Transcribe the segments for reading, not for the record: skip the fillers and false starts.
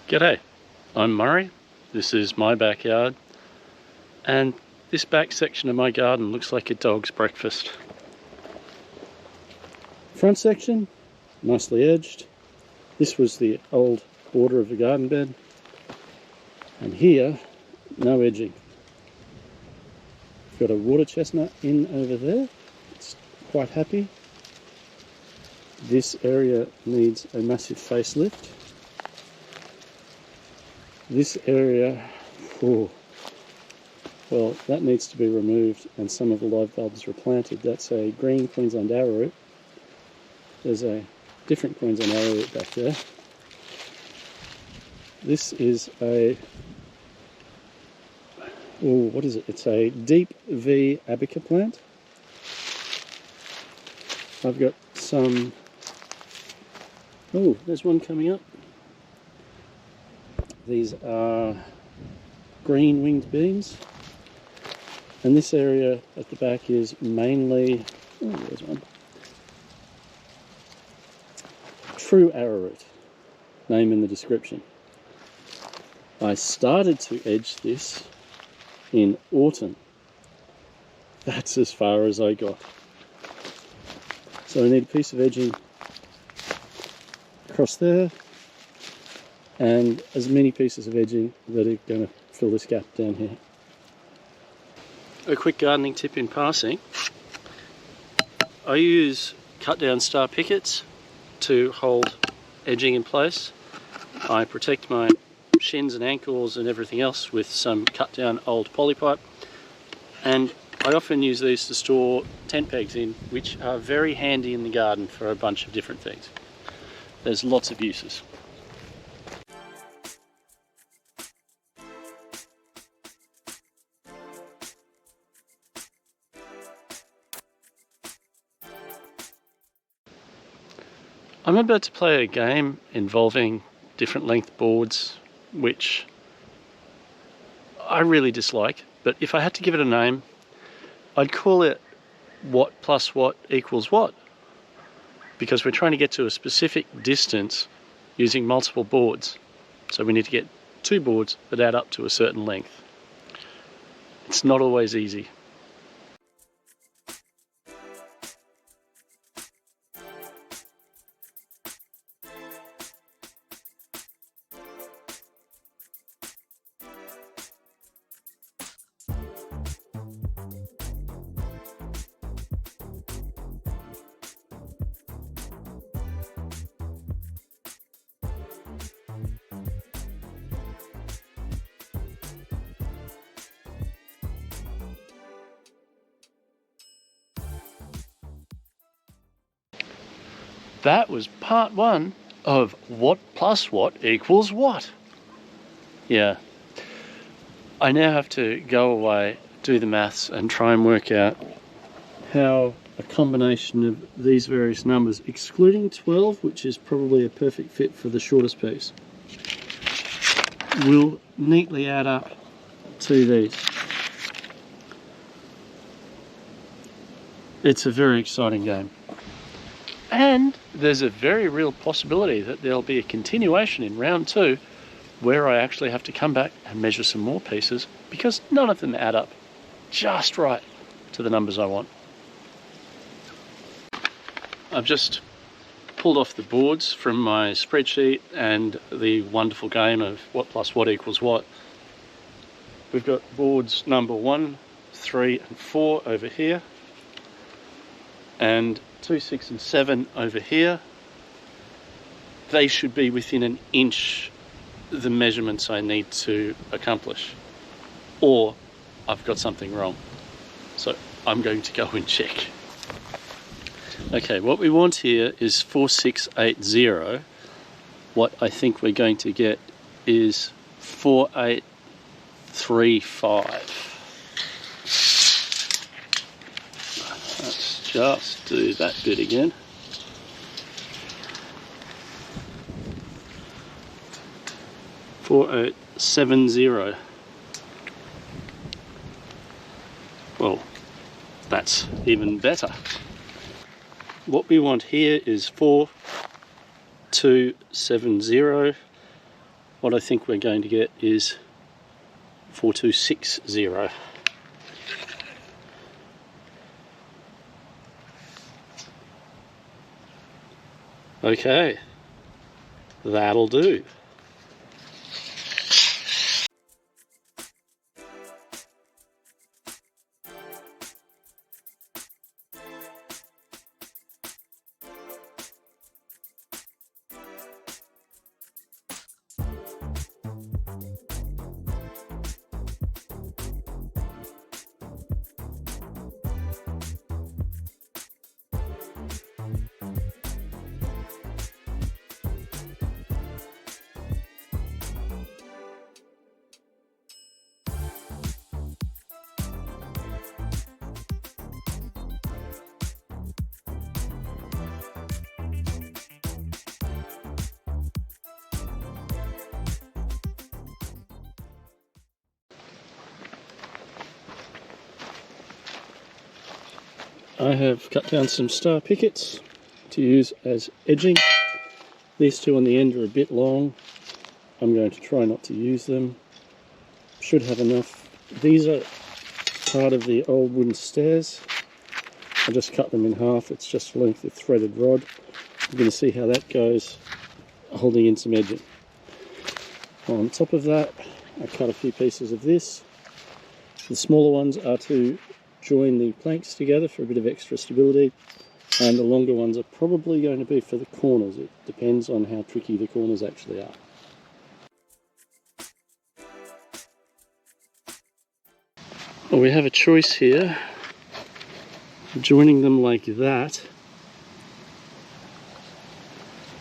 G'day, I'm Murray, this is my backyard, and this back section of my garden looks like a dog's breakfast. Front section, nicely edged. This was the old border of the garden bed, and here, no edging. Got a water chestnut in over there, it's quite happy. This area needs a massive facelift. This area, well, that needs to be removed and some of the live bulbs replanted. That's a green Queensland arrowroot. There's a different Queensland arrowroot back there. This is a, what is it? It's a deep V abaca plant. I've got some, there's one coming up. These are green winged beans, and this area at the back is mainly, there's one, true arrowroot, name in the description. I started to edge this in autumn. That's as far as I got. So I need a piece of edging across there, and as many pieces of edging that are going to fill this gap down here. A quick gardening tip in passing. I use cut down star pickets to hold edging in place. I protect my shins and ankles and everything else with some cut down old polypipe, and I often use these to store tent pegs in, which are very handy in the garden for a bunch of different things. There's lots of uses. I'm about to play a game involving different length boards, which I really dislike, but if I had to give it a name, I'd call it what plus what equals what, because we're trying to get to a specific distance using multiple boards. So we need to get two boards that add up to a certain length. It's not always easy. That was part one of what plus what equals what. Yeah. I now have to go away, do the maths, and try and work out how a combination of these various numbers, excluding 12, which is probably a perfect fit for the shortest piece, will neatly add up to these. It's a very exciting game. And there's a very real possibility that there'll be a continuation in round two where I actually have to come back and measure some more pieces because none of them add up just right to the numbers I want. I've just pulled off the boards from my spreadsheet and the wonderful game of what plus what equals what. We've got boards number 1, 3 and 4 over here, and 2, 6 and 7 over here. They should be within an inch the measurements I need to accomplish, or I've got something wrong. So I'm going to go and check. Okay, what we want here is 4680. What I think we're going to get is 4835. Let's just do that bit again. .4870. Well, that's even better. What we want here is 4270, what I think we're going to get is 4260. Okay, that'll do. I have cut down some star pickets to use as edging. These two on the end are a bit long. I'm going to try not to use them. Should have enough. These are part of the old wooden stairs. I just cut them in half. It's just a length of threaded rod. I'm going to see how that goes, holding in some edging. On top of that, I cut a few pieces of this. The smaller ones are to join the planks together for a bit of extra stability, and the longer ones are probably going to be for the corners. It depends on how tricky the corners actually are. Well, we have a choice here, joining them like that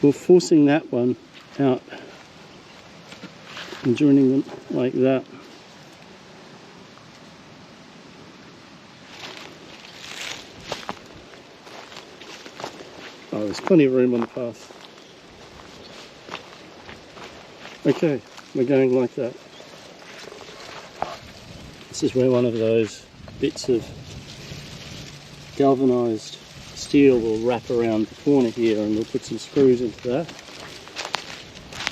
or forcing that one out and joining them like that. Oh, there's plenty of room on the path. Okay, we're going like that. This is where one of those bits of galvanised steel will wrap around the corner here, and we'll put some screws into that.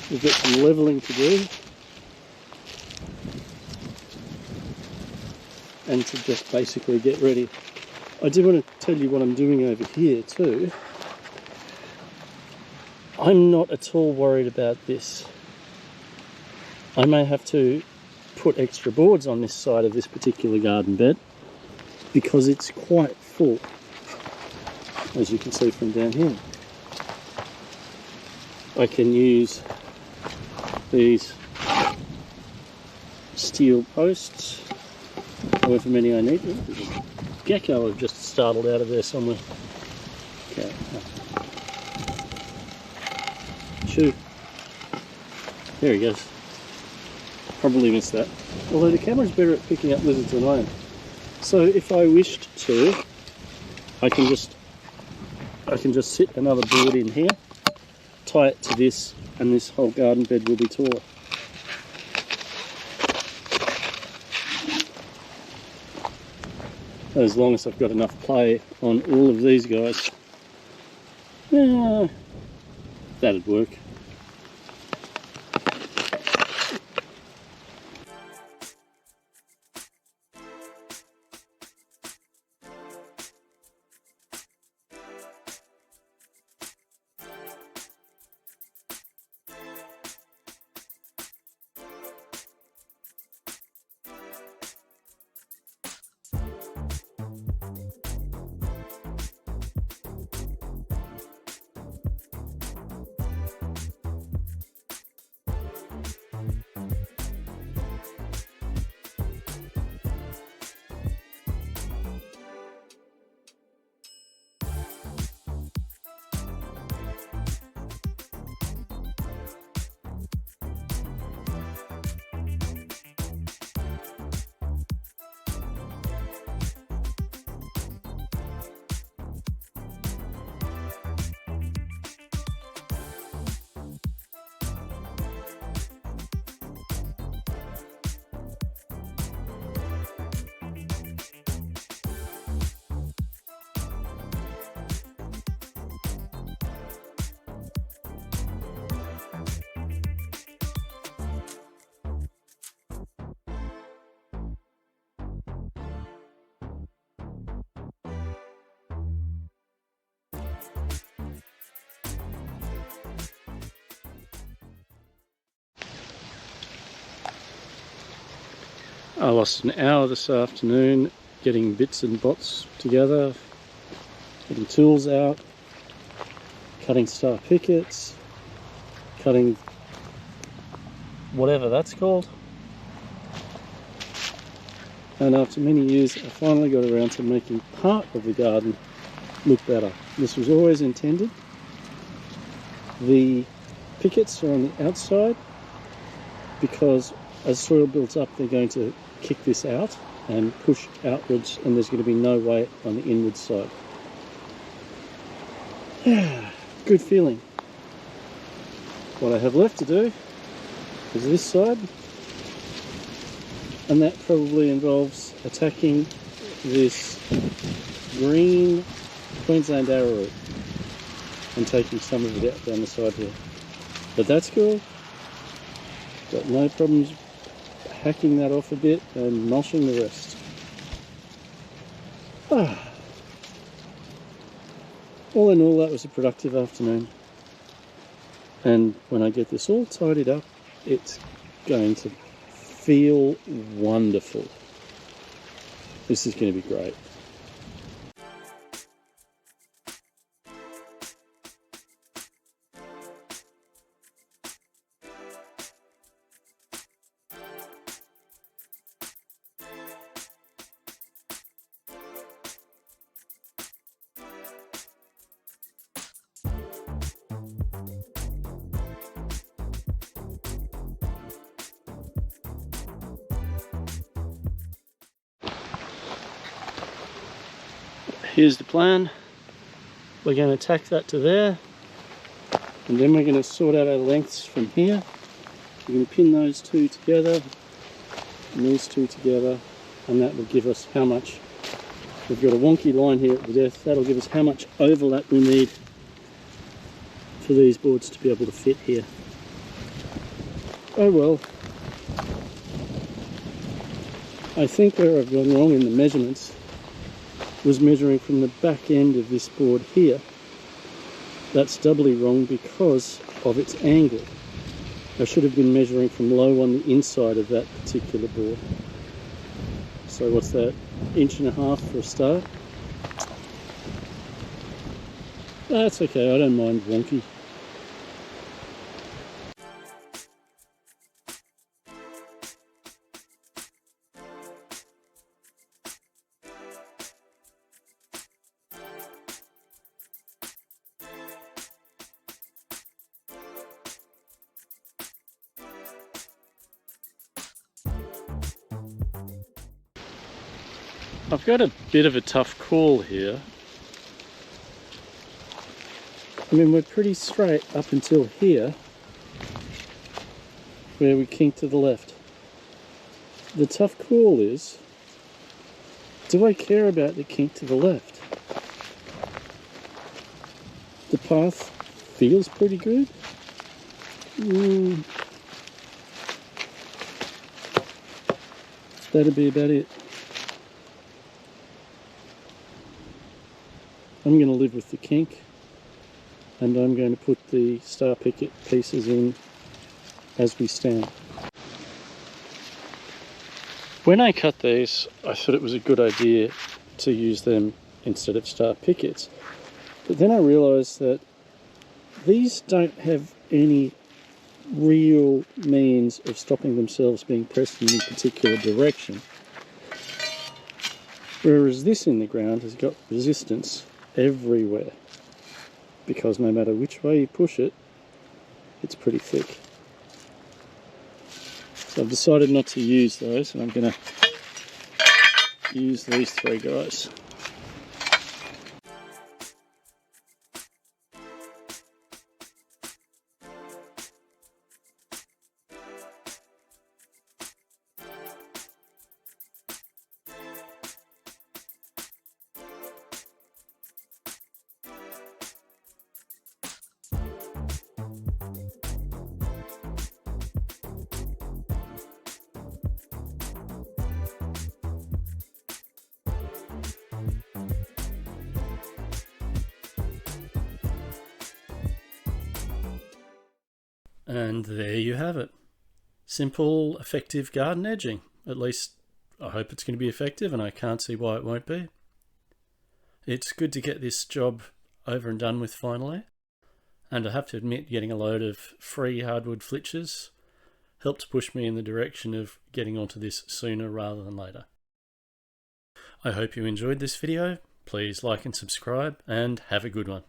We've got some levelling to do, and to just basically get ready. I do want to tell you what I'm doing over here too. I'm not at all worried about this. I may have to put extra boards on this side of this particular garden bed because it's quite full, as you can see from down here. I can use these steel posts, however many I need. There's a gecko I've just startled out of there somewhere. Okay. Shoo. There he goes. Probably missed that. Although the camera's better at picking up lizards than I am. So if I wished to, I can just sit another board in here, tie it to this, and this whole garden bed will be taller. As long as I've got enough play on all of these guys, that'd work. I lost an hour this afternoon getting bits and bots together, getting tools out, cutting star pickets, cutting whatever that's called. And after many years, I finally got around to making part of the garden look better. This was always intended. The pickets are on the outside because as soil builds up, they're going to kick this out and push outwards, and there's going to be no weight on the inward side. Good feeling. What I have left to do is this side, and that probably involves attacking this green Queensland arrowroot and taking some of it out down the side here. But that's cool. Got no problems hacking that off a bit and mulching the rest. All in all, that was a productive afternoon. And when I get this all tidied up, it's going to feel wonderful. This is going to be great. Here's the plan. We're going to tack that to there, and then we're going to sort out our lengths from here. We're going to pin those two together and these two together, and that will give us how much. We've got a wonky line here at the depth. That'll give us how much overlap we need for these boards to be able to fit here. Oh well. I think where I've gone wrong in the measurements was measuring from the back end of this board here. That's doubly wrong because of its angle. I should have been measuring from low on the inside of that particular board. So what's that, 1.5 inches for a start? That's okay, I don't mind wonky. I've got a bit of a tough call here. I mean, we're pretty straight up until here, where we kink to the left. The tough call is, do I care about the kink to the left? The path feels pretty good. That'd be about it. I'm going to live with the kink, and I'm going to put the star picket pieces in as we stand. When I cut these, I thought it was a good idea to use them instead of star pickets, but then I realised that these don't have any real means of stopping themselves being pressed in a particular direction, whereas this in the ground has got resistance everywhere, because no matter which way you push it, it's pretty thick. So I've decided not to use those, and I'm going to use these three guys. And there you have it. Simple, effective garden edging, at least I hope it's going to be effective, and I can't see why it won't be. It's good to get this job over and done with finally, and I have to admit getting a load of free hardwood flitches helped push me in the direction of getting onto this sooner rather than later. I hope you enjoyed this video. Please like and subscribe, and have a good one.